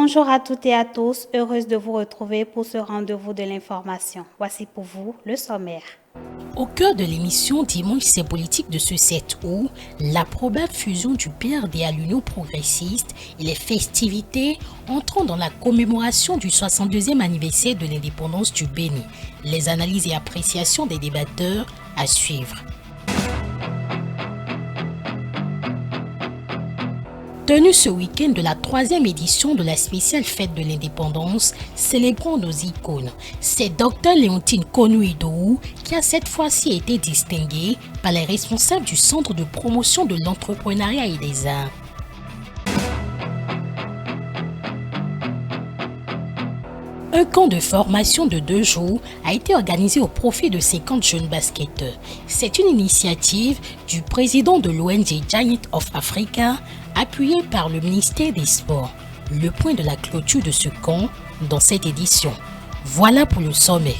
Bonjour à toutes et à tous, heureuse de vous retrouver pour ce rendez-vous de l'information. Voici pour vous le sommaire. Au cœur de l'émission Dimanche c'est politique de ce 7 août, la probable fusion du PRD à l'Union progressiste et les festivités entrant dans la commémoration du 62e anniversaire de l'indépendance du Bénin. Les analyses et appréciations des débatteurs à suivre. Tenue ce week-end de la 3e édition de la spéciale fête de l'indépendance, célébrant nos icônes, c'est Dr Léontine Konou-Idou qui a cette fois-ci été distinguée par les responsables du Centre de promotion de l'entrepreneuriat et des arts. Un camp de formation de 2 jours a été organisé au profit de 50 jeunes basketteurs. C'est une initiative du président de l'ONG Giant of Africa, appuyée par le ministère des Sports. Le point de la clôture de ce camp dans cette édition. Voilà pour le sommet.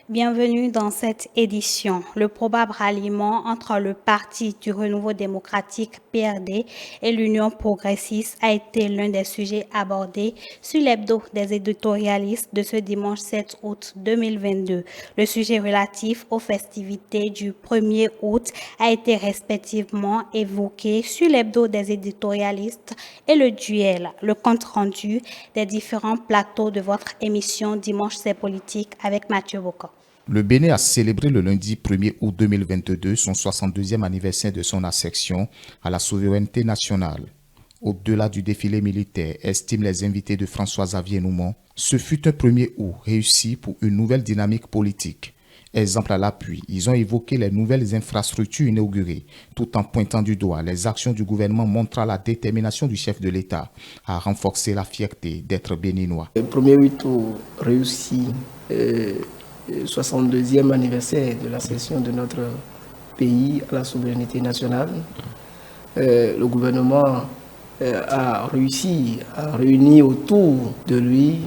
Bienvenue dans cette édition. Le probable ralliement entre le Parti du Renouveau démocratique PRD et l'Union progressiste a été l'un des sujets abordés sur l'hebdo des éditorialistes de ce dimanche 7 août 2022. Le sujet relatif aux festivités du 1er août a été respectivement évoqué sur l'hebdo des éditorialistes et le duel, le compte rendu des différents plateaux de votre émission Dimanche c'est politique avec Mathieu Boka. Le Bénin a célébré le lundi 1er août 2022 son 62e anniversaire de son accession à la souveraineté nationale. Au-delà du défilé militaire, estiment les invités de François-Xavier Noumon, ce fut un 1er août réussi pour une nouvelle dynamique politique. Exemple à l'appui, ils ont évoqué les nouvelles infrastructures inaugurées, tout en pointant du doigt les actions du gouvernement montrant la détermination du chef de l'État à renforcer la fierté d'être béninois. Le 1er août réussi. 62e anniversaire de l'accession de notre pays à la souveraineté nationale. Le gouvernement a réussi à réunir autour de lui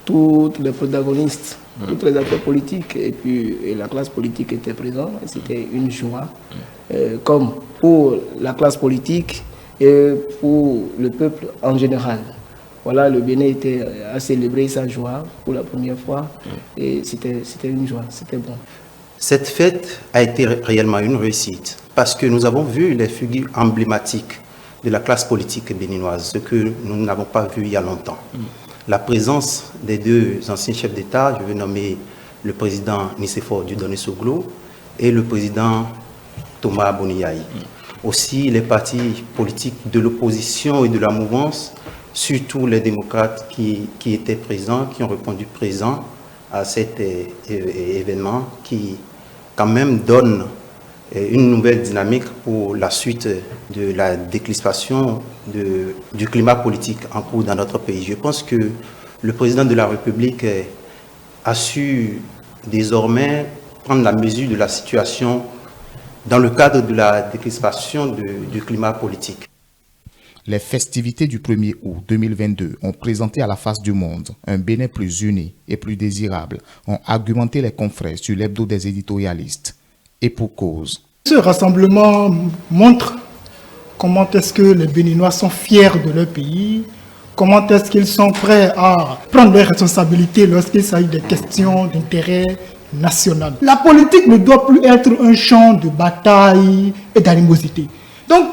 tous les protagonistes, tous les acteurs politiques, et la classe politique était présente. C'était une joie, comme pour la classe politique et pour le peuple en général. Voilà, le Bénin a célébré sa joie pour la première fois et c'était une joie, c'était bon. Cette fête a été réellement une réussite parce que nous avons vu les figures emblématiques de la classe politique béninoise, ce que nous n'avons pas vu il y a longtemps. La présence des 2 anciens chefs d'État, je vais nommer le président Nicéphore Dieudonné-Soglo et le président Thomas Boniaï. Aussi les partis politiques de l'opposition et de la mouvance, surtout les démocrates qui étaient présents, qui ont répondu présents à cet événement qui quand même donne une nouvelle dynamique pour la suite de la décrispation du climat politique en cours dans notre pays. Je pense que le président de la République a su désormais prendre la mesure de la situation dans le cadre de la décrispation du climat politique. Les festivités du 1er août 2022 ont présenté à la face du monde un Bénin plus uni et plus désirable, ont argumenté les confrères sur l'hebdo des éditorialistes. Et pour cause. Ce rassemblement montre comment est-ce que les Béninois sont fiers de leur pays, comment est-ce qu'ils sont prêts à prendre leurs responsabilités lorsqu'il s'agit des questions d'intérêt national. La politique ne doit plus être un champ de bataille et d'animosité. Donc,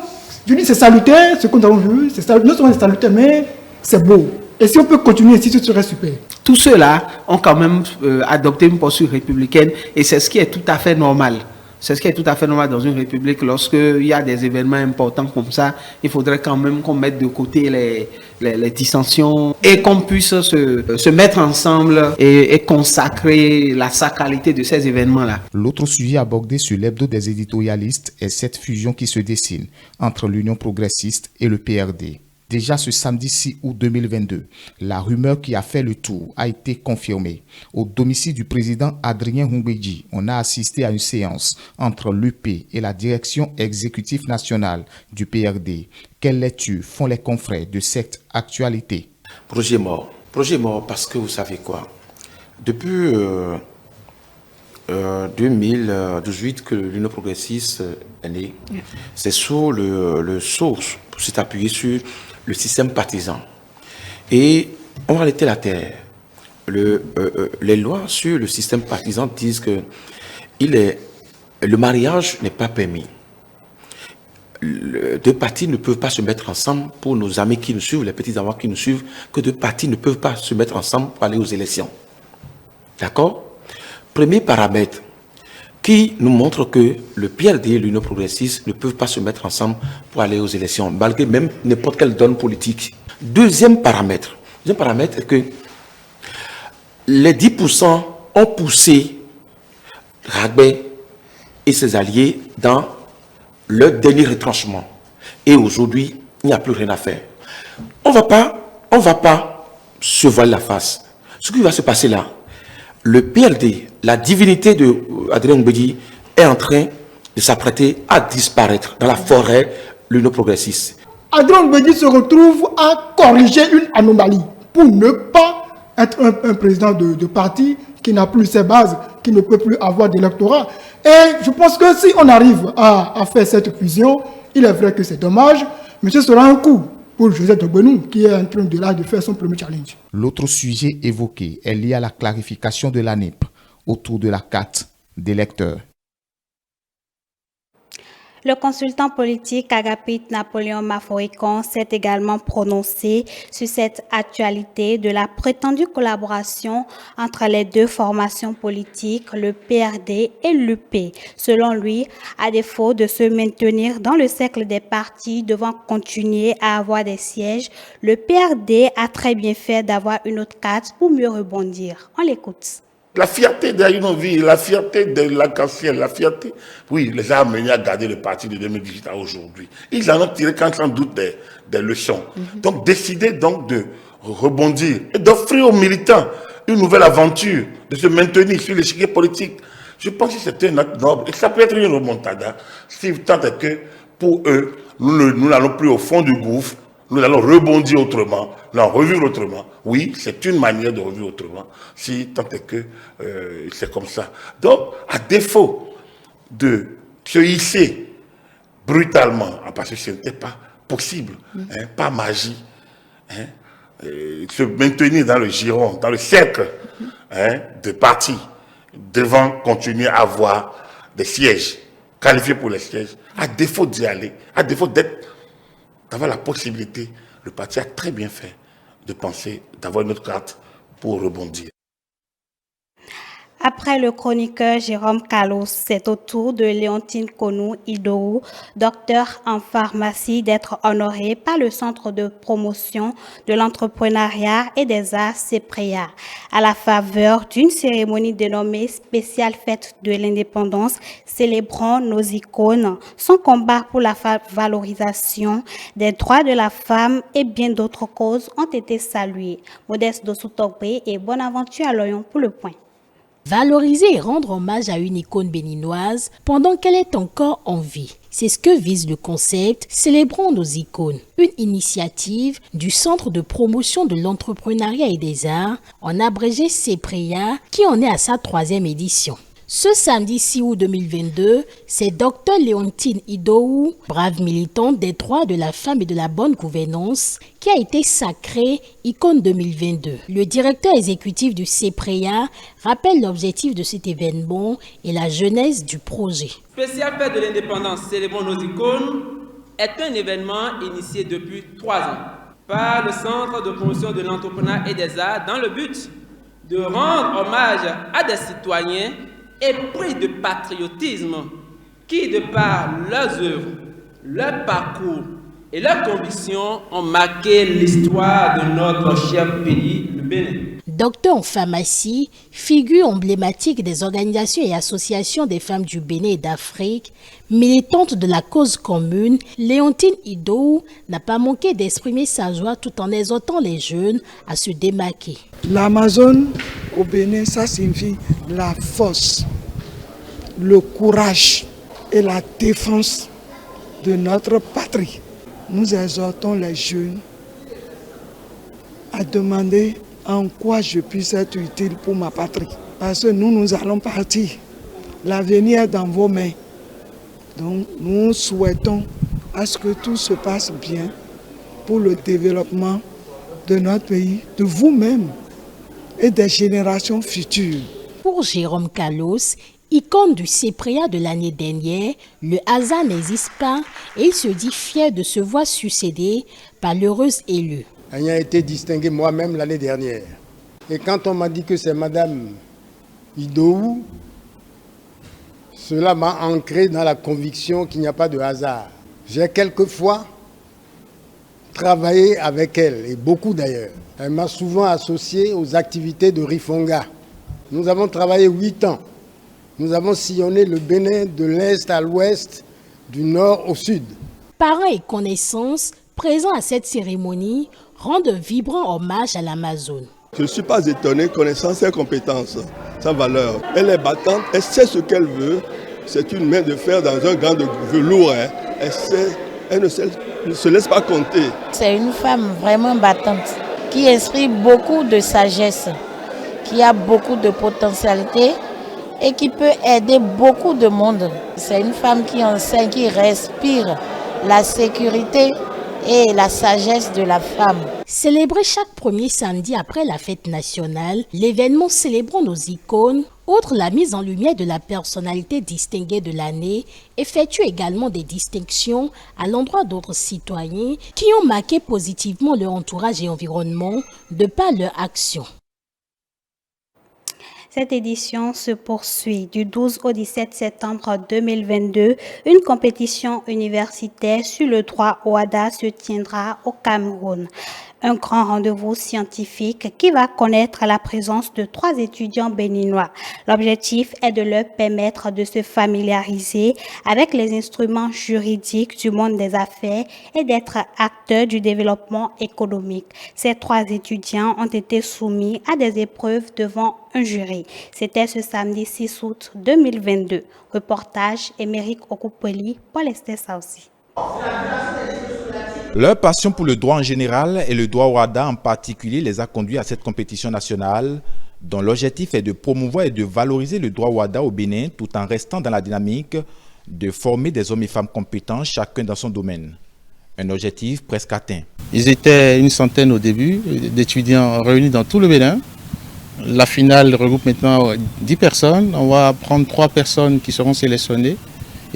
je dis c'est salutaire, ce que nous avons vu, non seulement c'est salutaire, mais c'est beau. Et si on peut continuer ainsi, ce serait super. Tous ceux-là ont quand même adopté une posture républicaine et c'est ce qui est tout à fait normal. C'est ce qui est tout à fait normal dans une république. Lorsqu'il y a des événements importants comme ça, il faudrait quand même qu'on mette de côté les dissensions et qu'on puisse se mettre ensemble et consacrer la sacralité de ces événements-là. L'autre sujet abordé sur l'hebdo des éditorialistes est cette fusion qui se dessine entre l'Union progressiste et le PRD. Déjà ce samedi 6 août 2022, la rumeur qui a fait le tour a été confirmée. Au domicile du président Adrien Humbedji, on a assisté à une séance entre l'UP et la direction exécutive nationale du PRD. Quelle lecture font les confrères de cette actualité? Projet mort. Projet mort parce que vous savez quoi? Depuis 2018 que l'Union progressiste est née, c'est sous le source, pour s'appuyer sur le système partisan. Et on va arrêter la terre. Les lois sur le système partisan disent que le mariage n'est pas permis. Deux partis ne peuvent pas se mettre ensemble. Pour nos amis qui nous suivent, les petits-enfants qui nous suivent, que deux partis ne peuvent pas se mettre ensemble pour aller aux élections. D'accord? Premier paramètre qui nous montre que le PRD et l'Union progressiste ne peuvent pas se mettre ensemble pour aller aux élections, malgré même n'importe quelle donne politique. Deuxième paramètre est que les 10% ont poussé Ragbé et ses alliés dans leur dernier retranchement. Et aujourd'hui, il n'y a plus rien à faire. On va pas se voiler la face. Ce qui va se passer là, le PLD, la divinité de Adrien Mbedi, est en train de s'apprêter à disparaître dans la forêt l'Union progressiste. Adrien Mbedi se retrouve à corriger une anomalie pour ne pas être un président de parti qui n'a plus ses bases, qui ne peut plus avoir d'électorat. Et je pense que si on arrive à faire cette fusion, il est vrai que c'est dommage, mais ce sera un coup pour Joseph Togbenou, qui est en train de faire son premier challenge. L'autre sujet évoqué est lié à la clarification de l'ANIP autour de la carte d'électeurs. Le consultant politique Agapit Napoléon Maforikon s'est également prononcé sur cette actualité de la prétendue collaboration entre les deux formations politiques, le PRD et l'UP. Selon lui, à défaut de se maintenir dans le cercle des partis devant continuer à avoir des sièges, le PRD a très bien fait d'avoir une autre carte pour mieux rebondir. On l'écoute. La fierté d'Aïnovi, la fierté de l'arc-en-ciel, la fierté, oui, les a amenés à garder le parti de 2018 à aujourd'hui. Ils en ont tiré sans doute des leçons. Donc, décider donc de rebondir et d'offrir aux militants une nouvelle aventure, de se maintenir sur l'échiquier politique. Je pense que c'est un acte noble et ça peut être une remontada si tant est que pour eux, nous n'allons plus au fond du gouffre. Nous allons rebondir autrement, nous allons revivre autrement. Oui, c'est une manière de revivre autrement, si tant est que c'est comme ça. Donc, à défaut de se hisser brutalement, parce que ce n'était pas possible, pas magie, se maintenir dans le giron, dans le cercle de partis, devant continuer à avoir des sièges, qualifiés pour les sièges, à défaut d'y aller, à défaut d'avoir la possibilité, le parti a très bien fait de penser d'avoir une autre carte pour rebondir. Après le chroniqueur Jérôme Kalos, c'est au tour de Léontine Konou-Idou, docteur en pharmacie, d'être honorée par le Centre de promotion de l'entrepreneuriat et des arts CEPREA, à la faveur d'une cérémonie dénommée Spéciale Fête de l'Indépendance, célébrant nos icônes, son combat pour la valorisation des droits de la femme et bien d'autres causes ont été saluées. Modeste Dossou-Togbe et bonne aventure à Loyon pour le point. Valoriser et rendre hommage à une icône béninoise pendant qu'elle est encore en vie. C'est ce que vise le concept « Célébrons nos icônes », une initiative du Centre de promotion de l'entrepreneuriat et des arts, en abrégé CEPREA, qui en est à sa 3e édition. Ce samedi 6 août 2022, c'est Dr Léontine Idou, brave militante des droits de la femme et de la bonne gouvernance, qui a été sacrée icône 2022. Le directeur exécutif du CEPREA rappelle l'objectif de cet événement et la genèse du projet. Spéciale Fête de l'Indépendance, Célébrons nos icônes, est un événement initié depuis 3 ans par le Centre de promotion de l'entrepreneuriat et des arts dans le but de rendre hommage à des citoyens épris de patriotisme qui, de par leurs œuvres, leur parcours et leurs convictions, ont marqué l'histoire de notre cher pays, le Bénin. Docteur en pharmacie, figure emblématique des organisations et associations des femmes du Bénin et d'Afrique, militante de la cause commune, Léontine Idou n'a pas manqué d'exprimer sa joie tout en exhortant les jeunes à se démarquer. L'Amazone au Bénin, ça signifie la force, le courage et la défense de notre patrie. Nous exhortons les jeunes à demander en quoi je puisse être utile pour ma patrie. Parce que nous allons partir. L'avenir est dans vos mains. Donc nous souhaitons à ce que tout se passe bien pour le développement de notre pays, de vous-même et des générations futures. Pour Jérôme Carlos, icône du CEPREA de l'année dernière, le hasard n'existe pas et il se dit fier de se voir succéder par l'heureuse élue. Ayant été distingué moi-même l'année dernière. Et quand on m'a dit que c'est Madame Idowu, cela m'a ancré dans la conviction qu'il n'y a pas de hasard. J'ai quelquefois travaillé avec elle, et beaucoup d'ailleurs. Elle m'a souvent associé aux activités de Rifonga. Nous avons travaillé 8 ans. Nous avons sillonné le Bénin de l'Est à l'Ouest, du Nord au Sud. Parents et connaissances présents à cette cérémonie rendent vibrant hommage à l'Amazone. Je ne suis pas étonné, connaissant ses compétences, sa valeur. Elle est battante, elle sait ce qu'elle veut. C'est une main de fer dans un gant de velours. Elle ne se laisse pas compter. C'est une femme vraiment battante, qui inspire beaucoup de sagesse, qui a beaucoup de potentialité et qui peut aider beaucoup de monde. C'est une femme qui enseigne, qui respire la sécurité et la sagesse de la femme. Célébré chaque premier samedi après la fête nationale, l'événement Célébrons nos icônes, outre la mise en lumière de la personnalité distinguée de l'année, effectue également des distinctions à l'endroit d'autres citoyens qui ont marqué positivement leur entourage et environnement de par leur action. Cette édition se poursuit du 12 au 17 septembre 2022. Une compétition universitaire sur le droit OHADA se tiendra au Cameroun. Un grand rendez-vous scientifique qui va connaître la présence de 3 étudiants béninois. L'objectif est de leur permettre de se familiariser avec les instruments juridiques du monde des affaires et d'être acteurs du développement économique. Ces 3 étudiants ont été soumis à des épreuves devant un jury. C'était ce samedi 6 août 2022. Reportage Émeric Okupeli, Paul Esther Saoussi. Leur passion pour le droit en général et le droit OHADA en particulier les a conduits à cette compétition nationale dont l'objectif est de promouvoir et de valoriser le droit OHADA au Bénin tout en restant dans la dynamique de former des hommes et femmes compétents chacun dans son domaine. Un objectif presque atteint. Ils étaient une centaine au début d'étudiants réunis dans tout le Bénin. La finale regroupe maintenant 10 personnes. On va prendre 3 personnes qui seront sélectionnées.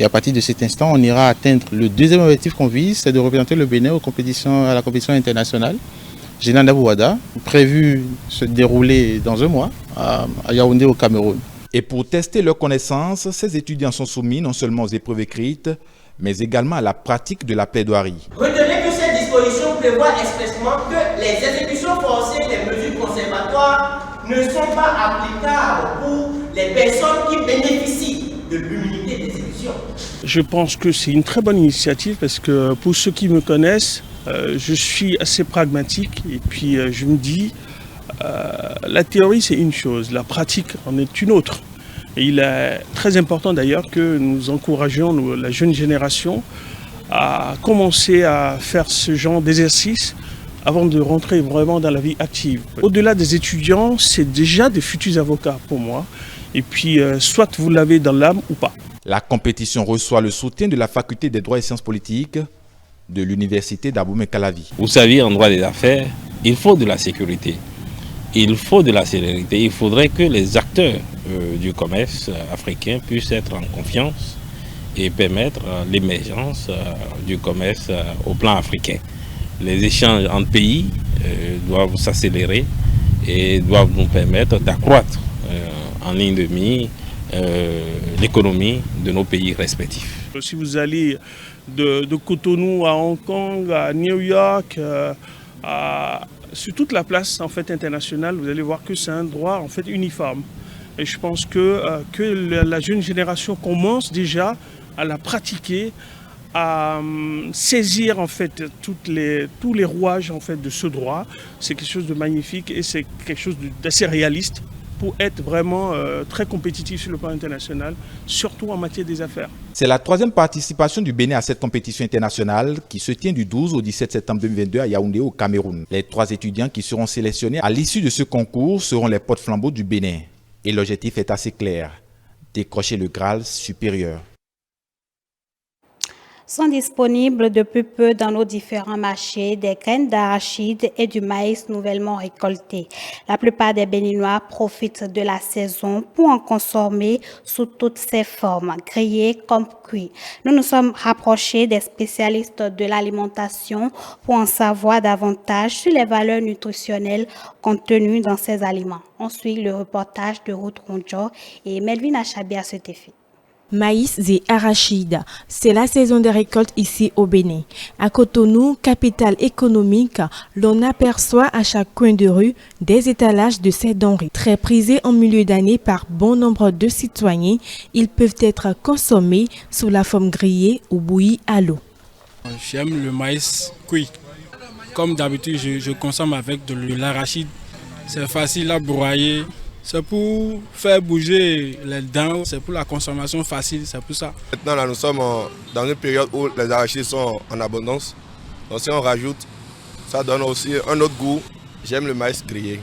Et à partir de cet instant, on ira atteindre le deuxième objectif qu'on vise, c'est de représenter le Bénin à la compétition internationale. Général OHADA, prévu se dérouler dans un mois à Yaoundé au Cameroun. Et pour tester leurs connaissances, ces étudiants sont soumis non seulement aux épreuves écrites, mais également à la pratique de la plaidoirie. Retenez que ces dispositions prévoient expressément que les exécutions forcées des mesures conservatoires ne sont pas applicables pour les personnes qui bénéficient de l'immunité d'exécution. Je pense que c'est une très bonne initiative parce que pour ceux qui me connaissent, je suis assez pragmatique et puis je me dis la théorie c'est une chose, la pratique en est une autre. Et il est très important d'ailleurs que nous encourageons la jeune génération à commencer à faire ce genre d'exercice avant de rentrer vraiment dans la vie active. Au-delà des étudiants, c'est déjà des futurs avocats pour moi. Et puis, soit vous l'avez dans l'âme ou pas. La compétition reçoit le soutien de la faculté des droits et sciences politiques de l'université d'Abomey-Calavi. Vous savez, en droit des affaires, il faut de la sécurité, il faut de la célérité. Il faudrait que les acteurs du commerce africain puissent être en confiance et permettre l'émergence du commerce au plan africain. Les échanges entre pays doivent s'accélérer et doivent nous permettre d'accroître en ligne de mire l'économie de nos pays respectifs. Si vous allez de Cotonou à Hong Kong, à New York, sur toute la place en fait, internationale, vous allez voir que c'est un droit en fait, uniforme. Et je pense que la jeune génération commence déjà à la pratiquer, à saisir en fait tous les rouages en fait de ce droit. C'est quelque chose de magnifique et c'est quelque chose d'assez réaliste. pour être vraiment très compétitif sur le plan international, surtout en matière des affaires. C'est la troisième participation du Bénin à cette compétition internationale qui se tient du 12 au 17 septembre 2022 à Yaoundé au Cameroun. Les 3 étudiants qui seront sélectionnés à l'issue de ce concours seront les porte-flambeaux du Bénin. Et l'objectif est assez clair, décrocher le Graal supérieur. Sont disponibles depuis peu dans nos différents marchés des graines d'arachide et du maïs nouvellement récoltés. La plupart des Béninois profitent de la saison pour en consommer sous toutes ses formes, grillés comme cuits. Nous nous sommes rapprochés des spécialistes de l'alimentation pour en savoir davantage sur les valeurs nutritionnelles contenues dans ces aliments. On suit le reportage de Ruth Ronjo et Melvin Achabi à cet effet. Maïs et arachides, c'est la saison des récoltes ici au Bénin. À Cotonou, capitale économique, l'on aperçoit à chaque coin de rue des étalages de ces denrées. Très prisés en milieu d'année par bon nombre de citoyens, ils peuvent être consommés sous la forme grillée ou bouillie à l'eau. J'aime le maïs cuit. Comme d'habitude, je consomme avec de l'arachide. C'est facile à broyer. C'est pour faire bouger les dents, c'est pour la consommation facile, c'est pour ça. Maintenant, là, nous sommes dans une période où les arachides sont en abondance. Donc si on rajoute, ça donne aussi un autre goût. J'aime le maïs grillé.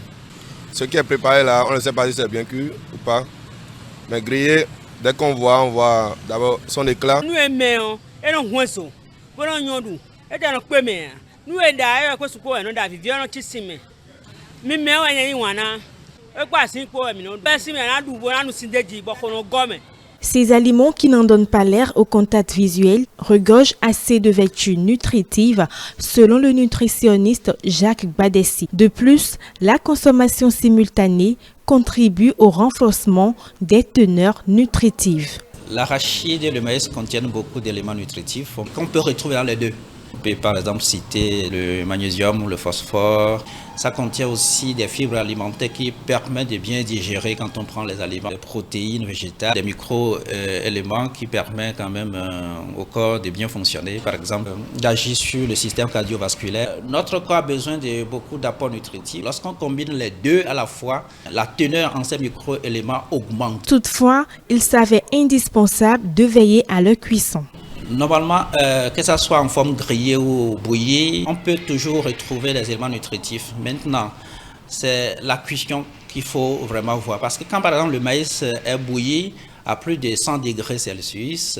Ce qui est préparé là, on ne sait pas si c'est bien cuit ou pas. Mais grillé, dès qu'on voit d'abord son éclat. Nous aimons, et nous jouons, nous Ces aliments qui n'en donnent pas l'air au contact visuel regorgent assez de vertus nutritives selon le nutritionniste Jacques Badessi. De plus, la consommation simultanée contribue au renforcement des teneurs nutritives. L'arachide et le maïs contiennent beaucoup d'éléments nutritifs qu'on peut retrouver dans les deux. On peut par exemple citer le magnésium ou le phosphore. Ça contient aussi des fibres alimentaires qui permettent de bien digérer quand on prend les aliments, des protéines végétales, des micro-éléments qui permettent quand même au corps de bien fonctionner, par exemple d'agir sur le système cardiovasculaire. Notre corps a besoin de beaucoup d'apports nutritifs. Lorsqu'on combine les deux à la fois, la teneur en ces micro-éléments augmente. Toutefois, il s'avère indispensable de veiller à leur cuisson. Normalement, que ce soit en forme grillée ou bouillie, on peut toujours retrouver les éléments nutritifs. Maintenant, c'est la cuisson qu'il faut vraiment voir. Parce que quand par exemple le maïs est bouilli à plus de 100 degrés Celsius,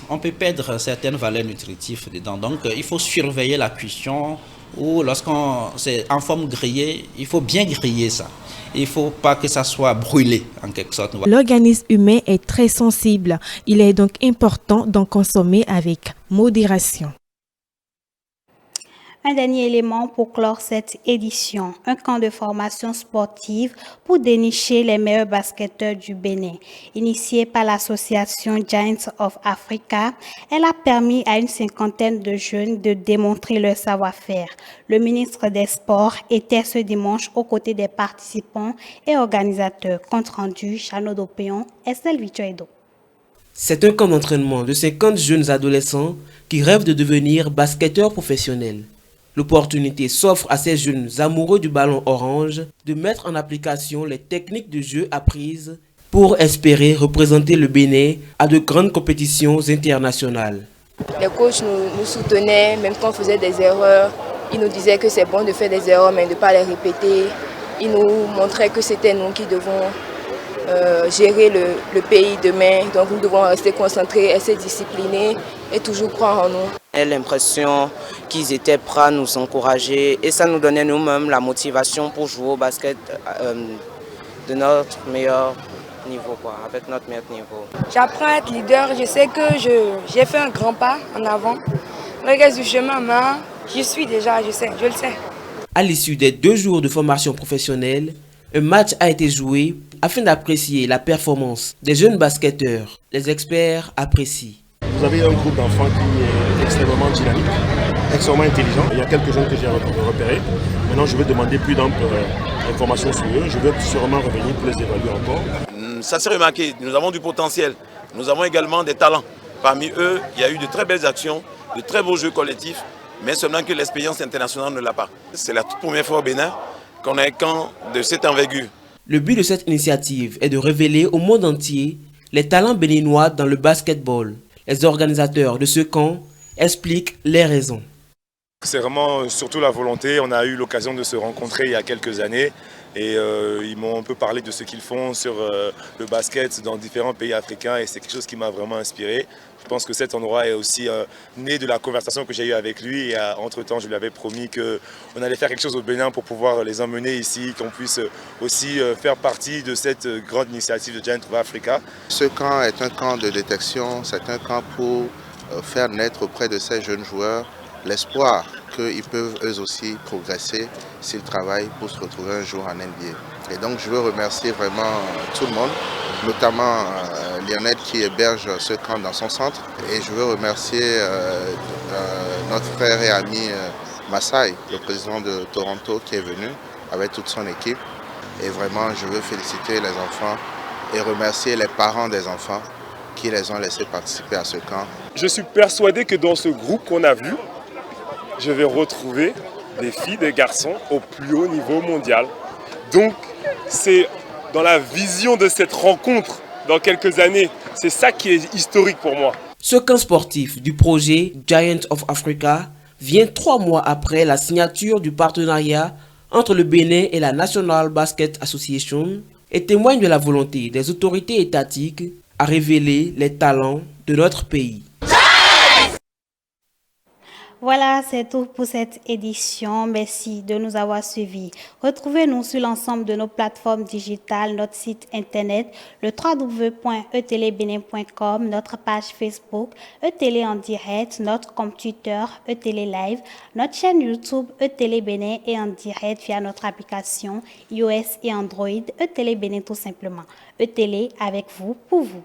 on peut perdre certaines valeurs nutritives dedans. Donc il faut surveiller la cuisson, ou lorsqu'on c'est en forme grillée, il faut bien griller ça. Il ne faut pas que ça soit brûlé en quelque sorte. L'organisme humain est très sensible. Il est donc important d'en consommer avec modération. Un dernier élément pour clore cette édition, un camp de formation sportive pour dénicher les meilleurs basketteurs du Bénin. Initié par l'association Giants of Africa, elle a permis à une 50aine de jeunes de démontrer leur savoir-faire. Le ministre des Sports était ce dimanche aux côtés des participants et organisateurs. Compte rendu, Chano Dopéon, Estelle Vichoedo. C'est un camp d'entraînement de 50 jeunes adolescents qui rêvent de devenir basketteurs professionnels. L'opportunité s'offre à ces jeunes amoureux du ballon orange de mettre en application les techniques de jeu apprises pour espérer représenter le Bénin à de grandes compétitions internationales. Les coachs nous soutenaient, même quand on faisait des erreurs. Ils nous disaient que c'est bon de faire des erreurs, mais de ne pas les répéter. Ils nous montraient que c'était nous qui devons gérer le pays demain. Donc nous devons rester concentrés, assez disciplinés et toujours croire en nous. J'ai l'impression qu'ils étaient prêts à nous encourager et ça nous donnait nous-mêmes la motivation pour jouer au basket de notre meilleur niveau, avec notre meilleur niveau. J'apprends à être leader, je sais que j'ai fait un grand pas en avant. Le reste du chemin, j'y suis déjà, je le sais. À l'issue des 2 jours de formation professionnelle, un match a été joué afin d'apprécier la performance des jeunes basketteurs. Les experts apprécient. Vous avez un groupe d'enfants qui est extrêmement dynamique, extrêmement intelligent. Il y a quelques jeunes que j'ai repérés. Maintenant, je vais demander plus d'amples informations sur eux. Je vais sûrement revenir pour les évaluer encore. Ça s'est remarqué, nous avons du potentiel. Nous avons également des talents. Parmi eux, il y a eu de très belles actions, de très beaux jeux collectifs, mais seulement que l'expérience internationale ne l'a pas. C'est la toute première fois au Bénin qu'on a un camp de cette envergure. Le but de cette initiative est de révéler au monde entier les talents béninois dans le basketball. Les organisateurs de ce camp expliquent les raisons. C'est vraiment surtout la volonté. On a eu l'occasion de se rencontrer il y a quelques années et ils m'ont un peu parlé de ce qu'ils font sur le basket dans différents pays africains et c'est quelque chose qui m'a vraiment inspiré. Je pense que cet endroit est aussi né de la conversation que j'ai eue avec lui et entre-temps je lui avais promis qu'on allait faire quelque chose au Bénin pour pouvoir les emmener ici, qu'on puisse aussi faire partie de cette grande initiative de Giant of Africa. Ce camp est un camp de détection, c'est un camp pour faire naître auprès de ces jeunes joueurs l'espoir qu'ils peuvent eux aussi progresser s'ils travaillent pour se retrouver un jour en NBA. Et donc je veux remercier vraiment tout le monde, notamment Lionel qui héberge ce camp dans son centre. Et je veux remercier notre frère et ami Masai, le président de Toronto qui est venu avec toute son équipe. Et vraiment je veux féliciter les enfants et remercier les parents des enfants qui les ont laissés participer à ce camp. Je suis persuadé que dans ce groupe qu'on a vu, je vais retrouver des filles, des garçons au plus haut niveau mondial. Donc, c'est dans la vision de cette rencontre dans quelques années, c'est ça qui est historique pour moi. Ce camp sportif du projet Giant of Africa vient 3 mois après la signature du partenariat entre le Bénin et la National Basket Association et témoigne de la volonté des autorités étatiques à révéler les talents de notre pays. Voilà, c'est tout pour cette édition. Merci de nous avoir suivis. Retrouvez-nous sur l'ensemble de nos plateformes digitales, notre site internet, le www.etelebenin.com, notre page Facebook, Etele en direct, notre compte Twitter, Etele Live, notre chaîne YouTube, Etele Bénin et en direct via notre application iOS et Android, Etele Bénin tout simplement. Etele avec vous, pour vous.